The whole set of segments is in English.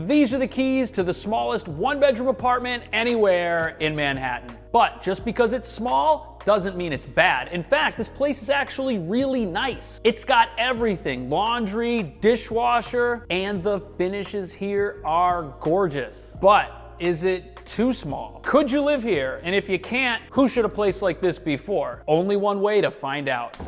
These are the keys to the smallest one-bedroom apartment anywhere in Manhattan. But just because it's small doesn't mean it's bad. In fact, this place is actually really nice. It's got everything: laundry, dishwasher, and the finishes here are gorgeous. But is it too small? Could you live here? And if you can't, who should a place like this be for? Only one way to find out.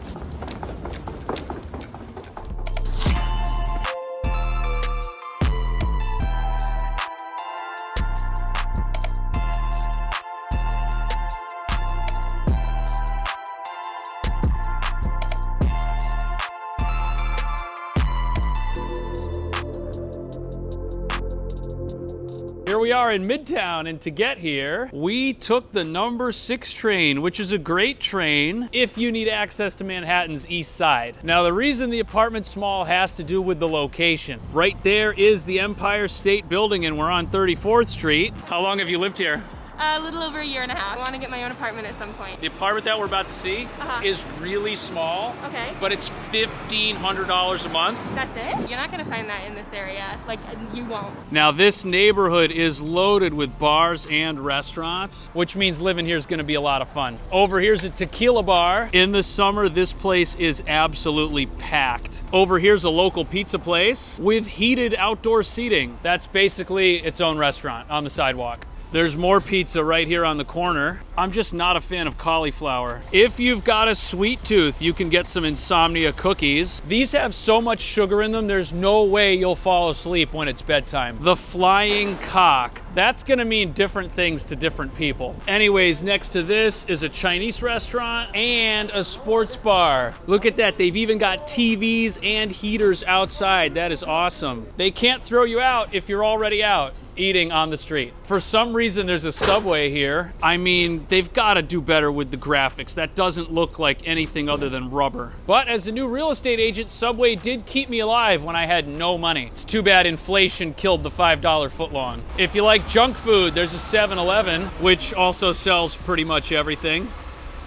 Here we are in Midtown, and to get here, we took the number 6 train, which is a great train if you need access to Manhattan's east side. Now, the reason the apartment's small has to do with the location. Right there is the Empire State Building, and we're on 34th Street. How long have you lived here? A little over a year and a half. I want to get my own apartment at some point. The apartment that we're about to see is really small, but it's $1,500 a month. That's it? You're not going to find that in this area. Like, you won't. Now, this neighborhood is loaded with bars and restaurants, which means living here is going to be a lot of fun. Over here's a tequila bar. In the summer, this place is absolutely packed. Over here's a local pizza place with heated outdoor seating. That's basically its own restaurant on the sidewalk. There's more pizza right here on the corner. I'm just not a fan of cauliflower. If you've got a sweet tooth, you can get some insomnia cookies. These have so much sugar in them, there's no way you'll fall asleep when it's bedtime. The flying cock. That's gonna mean different things to different people. Anyways, next to this is a Chinese restaurant and a sports bar. Look at that, they've even got TVs and heaters outside. That is awesome. They can't throw you out if you're already out eating on the street. For some reason, there's a Subway here. I mean, they've got to do better with the graphics. That doesn't look like anything other than rubber. But as a new real estate agent, Subway did keep me alive when I had no money. It's too bad inflation killed the $5 footlong. If you like junk food, there's a 7-Eleven, which also sells pretty much everything.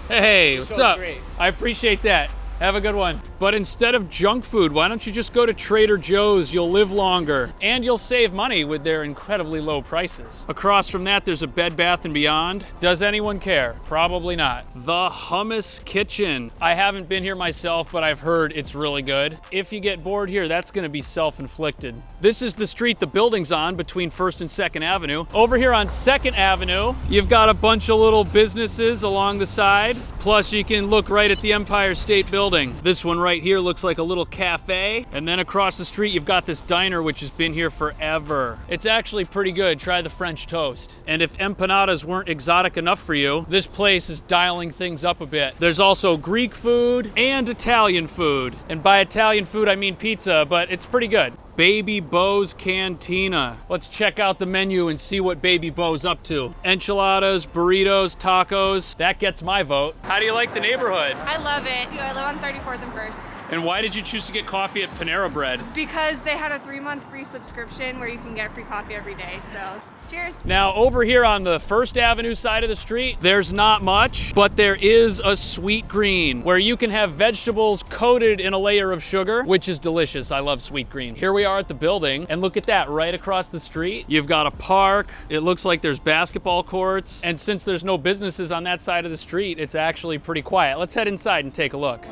Hey, what's up? Great. I appreciate that. Have a good one. But instead of junk food, why don't you just go to Trader Joe's? You'll live longer and you'll save money with their incredibly low prices. Across from that, there's a Bed Bath & Beyond. Does anyone care? Probably not. The Hummus Kitchen. I haven't been here myself, but I've heard it's really good. If you get bored here, that's gonna be self-inflicted. This is the street the building's on between 1st and 2nd Avenue. Over here on 2nd Avenue, you've got a bunch of little businesses along the side. Plus, you can look right at the Empire State Building. This one right here looks like a little cafe. And then across the street, you've got this diner, which has been here forever. It's actually pretty good. Try the French toast. And if empanadas weren't exotic enough for you, this place is dialing things up a bit. There's also Greek food and Italian food. And by Italian food, I mean pizza, but it's pretty good. Baby Bo's Cantina. Let's check out the menu and see what Baby Bo's up to. Enchiladas, burritos, tacos. That gets my vote. How do you like the neighborhood? I love it. I live on 34th and 1st. And why did you choose to get coffee at Panera Bread? Because they had a 3-month free subscription where you can get free coffee every day, so cheers. Now over here on the 1st Avenue side of the street, there's not much, but there is a Sweet Green where you can have vegetables coated in a layer of sugar, which is delicious. I love Sweet Green. Here we are at the building, and look at that, right across the street, you've got a park. It looks like there's basketball courts, and since there's no businesses on that side of the street, it's actually pretty quiet. Let's head inside and take a look.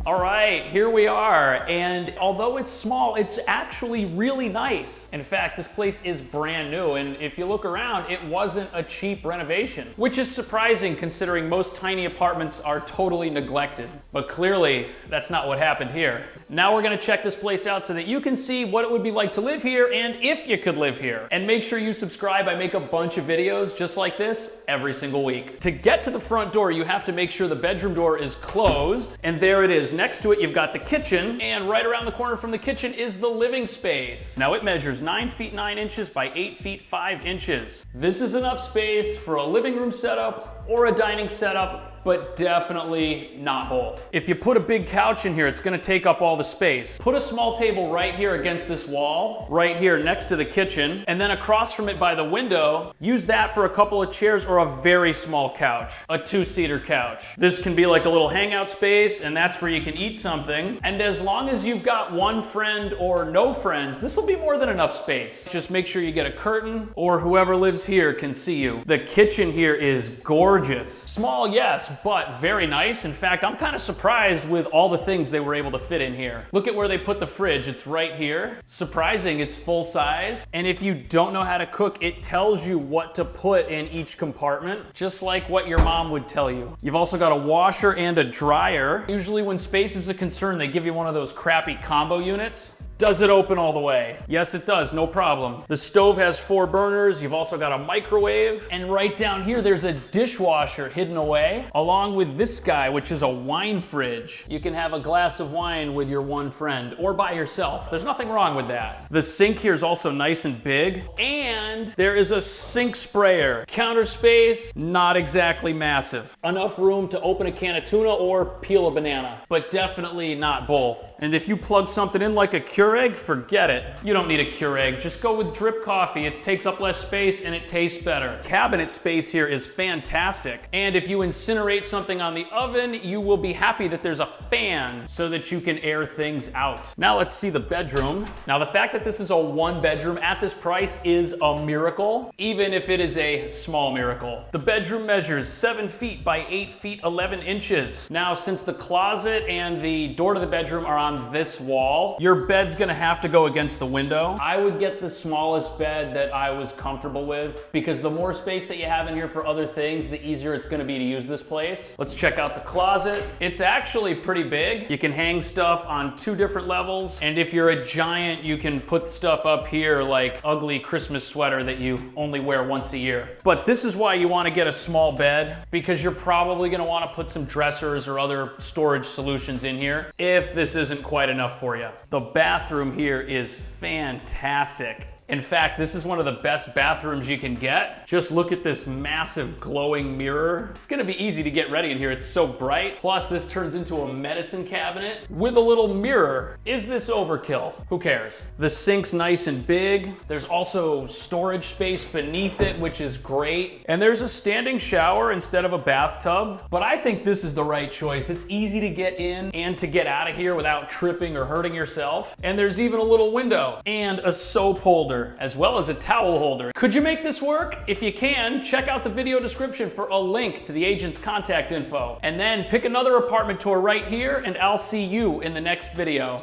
All right, here we are, and although it's small, it's actually really nice. In fact, this place is brand new, and if you look around, it wasn't a cheap renovation, which is surprising considering most tiny apartments are totally neglected. But clearly, that's not what happened here. Now we're gonna check this place out so that you can see what it would be like to live here and if you could live here. And make sure you subscribe. I make a bunch of videos just like this every single week. To get to the front door, you have to make sure the bedroom door is closed, and there it is. Next to it, you've got the kitchen, and right around the corner from the kitchen is the living space. Now it measures 9 feet 9 inches by 8 feet 5 inches. This is enough space for a living room setup or a dining setup but definitely not both. If you put a big couch in here, it's gonna take up all the space. Put a small table right here against this wall, right here next to the kitchen, and then across from it by the window, use that for a couple of chairs or a very small couch, a 2-seater couch. This can be like a little hangout space, and that's where you can eat something. And as long as you've got one friend or no friends, this will be more than enough space. Just make sure you get a curtain, or whoever lives here can see you. The kitchen here is gorgeous. Small, yes, but very nice. In fact, I'm kind of surprised with all the things they were able to fit in here. Look at where they put the fridge. It's right here. Surprising, it's full size. And if you don't know how to cook, it tells you what to put in each compartment, just like what your mom would tell you. You've also got a washer and a dryer. Usually when space is a concern, they give you one of those crappy combo units. Does it open all the way? Yes, it does, no problem. The stove has 4 burners. You've also got a microwave. And right down here, there's a dishwasher hidden away, along with this guy, which is a wine fridge. You can have a glass of wine with your one friend or by yourself. There's nothing wrong with that. The sink here is also nice and big. And there is a sink sprayer. Counter space, not exactly massive. Enough room to open a can of tuna or peel a banana, but definitely not both. And if you plug something in like a Keurig, forget it. You don't need a Keurig. Just go with drip coffee. It takes up less space and it tastes better. Cabinet space here is fantastic. And if you incinerate something on the oven, you will be happy that there's a fan so that you can air things out. Now let's see the bedroom. Now the fact that this is a 1-bedroom at this price is a miracle, even if it is a small miracle. The bedroom measures 7 feet by 8 feet 11 inches. Now, since the closet and the door to the bedroom are on this wall, your bed's gonna have to go against the window. I would get the smallest bed that I was comfortable with, because the more space that you have in here for other things, the easier it's gonna be to use this place. Let's check out the closet. It's actually pretty big. You can hang stuff on 2 different levels, and if you're a giant, you can put stuff up here like ugly Christmas sweater that you only wear once a year. But this is why you wanna get a small bed, because you're probably gonna wanna put some dressers or other storage solutions in here if this isn't quite enough for you. The bathroom here is fantastic. In fact, this is one of the best bathrooms you can get. Just look at this massive glowing mirror. It's gonna be easy to get ready in here. It's so bright. Plus, this turns into a medicine cabinet with a little mirror. Is this overkill? Who cares? The sink's nice and big. There's also storage space beneath it, which is great. And there's a standing shower instead of a bathtub. But I think this is the right choice. It's easy to get in and to get out of here without tripping or hurting yourself. And there's even a little window and a soap holder, as well as a towel holder. Could you make this work? If you can, check out the video description for a link to the agent's contact info. And then pick another apartment tour right here, and I'll see you in the next video.